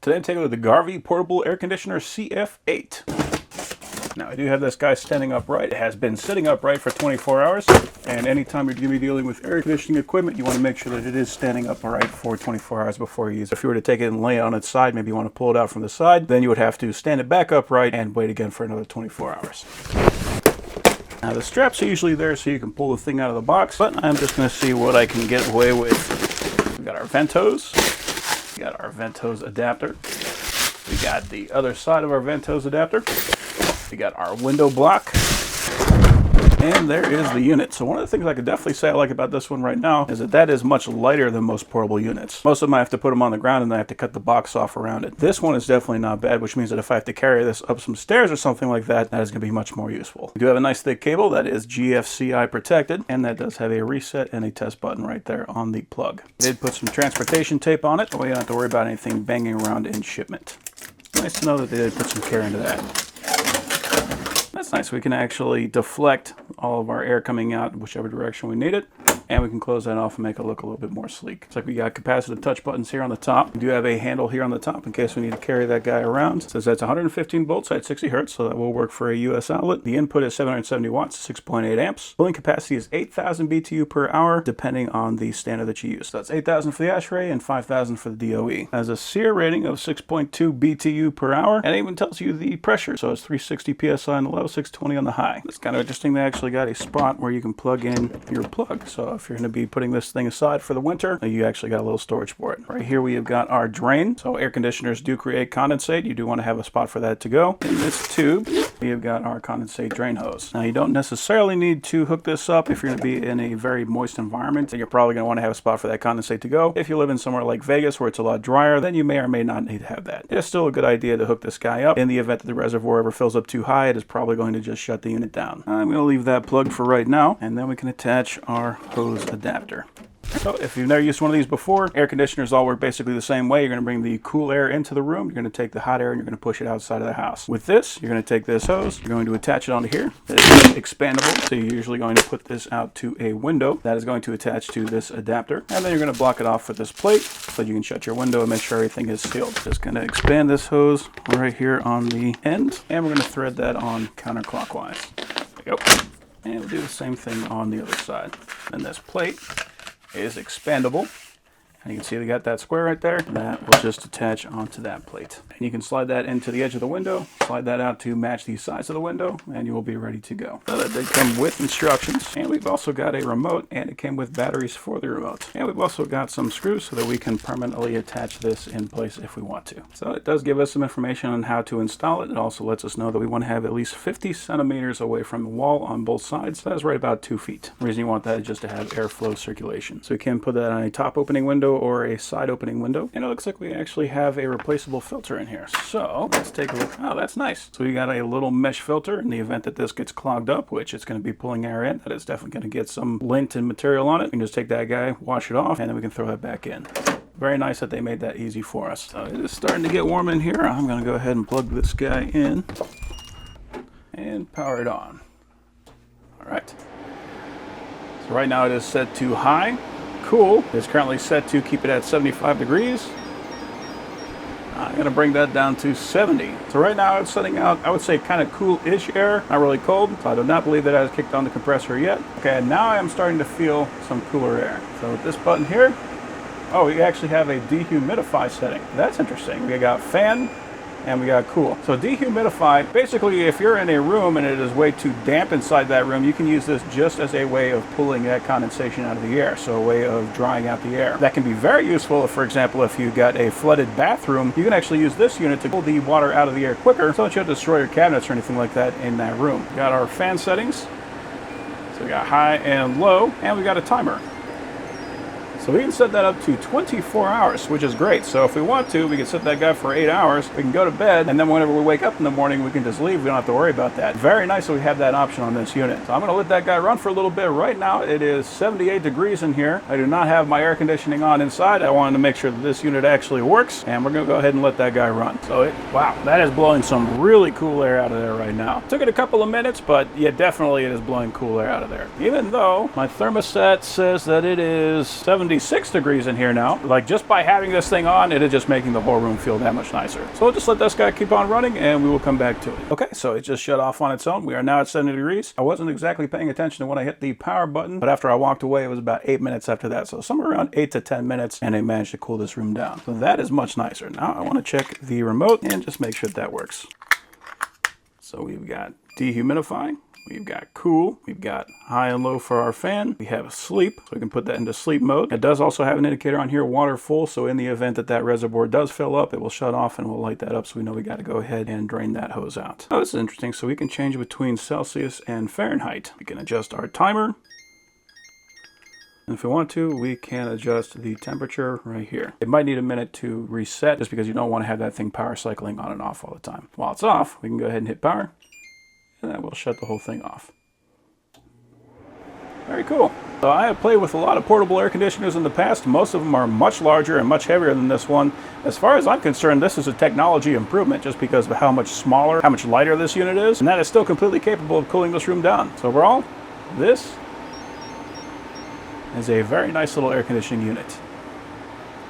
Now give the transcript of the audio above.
Today I'm taking a look at the Garvee Portable Air Conditioner CF8. Now I do have this guy standing upright. It has been sitting upright for 24 hours. And anytime you're going to be dealing with air conditioning equipment, you want to make sure that it is standing upright for 24 hours before you use it. If you were to take it and lay it on its side, maybe you want to pull it out from the side, then you would have to stand it back upright and wait again for another 24 hours. Now the straps are usually there so you can pull the thing out of the box, but I'm just going to see what I can get away with. We got our vent hose. We got our vent hose adapter. We got the other side of our vent hose adapter. We got our window block. And there is the unit. So one of the things I could definitely say I like about this one right now is that is much lighter than most portable units. Most of them I have to put them on the ground and then I have to cut the box off around it. This one is definitely not bad, which means that if I have to carry this up some stairs or something like that, that is going to be much more useful. We do have a nice thick cable that is GFCI protected, and that does have a reset and a test button right there on the plug. I did put some transportation tape on it, so we don't have to worry about anything banging around in shipment. Nice to know that they did put some care into that. That's nice. We can actually deflect all of our air coming out whichever direction we need it. And we can close that off and make it look a little bit more sleek. It's like we got capacitive touch buttons here on the top. We do have a handle here on the top in case we need to carry that guy around. It says that's 115 volts at 60 hertz, so that will work for a US outlet. The input is 770 watts, 6.8 amps. Cooling capacity is 8,000 BTU per hour, depending on the standard that you use. So that's 8,000 for the ASHRAE and 5,000 for the DOE. It has a SEER rating of 6.2 BTU per hour, and it even tells you the pressure. So it's 360 PSI on the low, 620 on the high. It's kind of interesting. They actually got a spot where you can plug in your plug. So if you're going to be putting this thing aside for the winter, you actually got a little storage for it. Right here we have got our drain. So air conditioners do create condensate. You do want to have a spot for that to go. In this tube, we have got our condensate drain hose. Now you don't necessarily need to hook this up if you're going to be in a very moist environment. You're probably going to want to have a spot for that condensate to go. If you live in somewhere like Vegas where it's a lot drier, then you may or may not need to have that. It's still a good idea to hook this guy up. In the event that the reservoir ever fills up too high, it is probably going to just shut the unit down. I'm going to leave that plugged for right now, and then we can attach our hose adapter. So if you've never used one of these before, air conditioners all work basically the same way. You're going to bring the cool air into the room, you're going to take the hot air, and you're going to push it outside of the house. With this, you're going to take this hose, you're going to attach it onto here. It is expandable, so you're usually going to put this out to a window. That is going to attach to this adapter, and then you're going to block it off with this plate so you can shut your window and make sure everything is sealed. Just going to expand this hose right here on the end, and we're going to thread that on counterclockwise. There we go. And we'll do the same thing on the other side. And this plate is expandable, and you can see they got that square right there. That will just attach onto that plate, and you can slide that into the edge of the window, slide that out to match the size of the window, and you will be ready to go. So that did come with instructions, and we've also got a remote, and it came with batteries for the remote, and we've also got some screws so that we can permanently attach this in place if we want to. So it does give us some information on how to install it. It also lets us know that we want to have at least 50 centimeters away from the wall on both sides. So that's right about 2 feet. The reason you want that is just to have airflow circulation. So we can put that on a top opening window or a side opening window, and it looks like we actually have a replaceable filter in here. So let's take a look. Oh, that's nice. So we got a little mesh filter in the event that this gets clogged up, which it's going to be pulling air in. That is definitely going to get some lint and material on it. We can just take that guy, wash it off, and then we can throw that back in. Very nice that they made that easy for us. So it is starting to get warm in here. I'm going to go ahead and plug this guy in and power it on. All right. So right now it is set to high. Cool. It's currently set to keep it at 75 degrees. I'm going to bring that down to 70. So right now it's setting out, I would say, kind of cool-ish air, not really cold. So I do not believe that it has kicked on the compressor yet. Okay, and now I am starting to feel some cooler air. So with this button here, oh, we actually have a dehumidify setting. That's interesting. We got fan, and we got cool. So dehumidify, basically if you're in a room and it is way too damp inside that room, you can use this just as a way of pulling that condensation out of the air. So a way of drying out the air. That can be very useful if, for example, if you've got a flooded bathroom, you can actually use this unit to pull the water out of the air quicker so that you don't destroy your cabinets or anything like that in that room. We got our fan settings. So we got high and low, and we got a timer. So we can set that up to 24 hours, which is great. So if we want to, we can set that guy for 8 hours. We can go to bed, and then whenever we wake up in the morning, we can just leave. We don't have to worry about that. Very nice that we have that option on this unit. So I'm going to let that guy run for a little bit. Right now, it is 78 degrees in here. I do not have my air conditioning on inside. I wanted to make sure that this unit actually works, and we're going to go ahead and let that guy run. So wow, that is blowing some really cool air out of there right now. Took it a couple of minutes, but yeah, definitely it is blowing cool air out of there. Even though my thermostat says that it is 70 76 degrees in here now. Like, just by having this thing on, it is just making the whole room feel that much nicer. So we'll just let this guy keep on running and we will come back to it. Okay, so it just shut off on its own. We are now at 70 degrees. I wasn't exactly paying attention to when I hit the power button, but after I walked away, it was about 8 minutes after that. So somewhere around 8 to 10 minutes, and it managed to cool this room down. So that is much nicer. Now I want to check the remote and just make sure that works. So we've got dehumidify. We've got cool, we've got high and low for our fan, we have sleep, so we can put that into sleep mode. It does also have an indicator on here, water full, so in the event that that reservoir does fill up, it will shut off and we'll light that up so we know we got to go ahead and drain that hose out. Oh, this is interesting, so we can change between Celsius and Fahrenheit. We can adjust our timer. And if we want to, we can adjust the temperature right here. It might need a minute to reset just because you don't want to have that thing power cycling on and off all the time. While it's off, we can go ahead and hit power. And that will shut the whole thing off. Very cool. So I have played with a lot of portable air conditioners in the past. Most of them are much larger and much heavier than this one. As far as I'm concerned, this is a technology improvement just because of how much smaller, how much lighter this unit is. And that is still completely capable of cooling this room down. So overall, this is a very nice little air conditioning unit.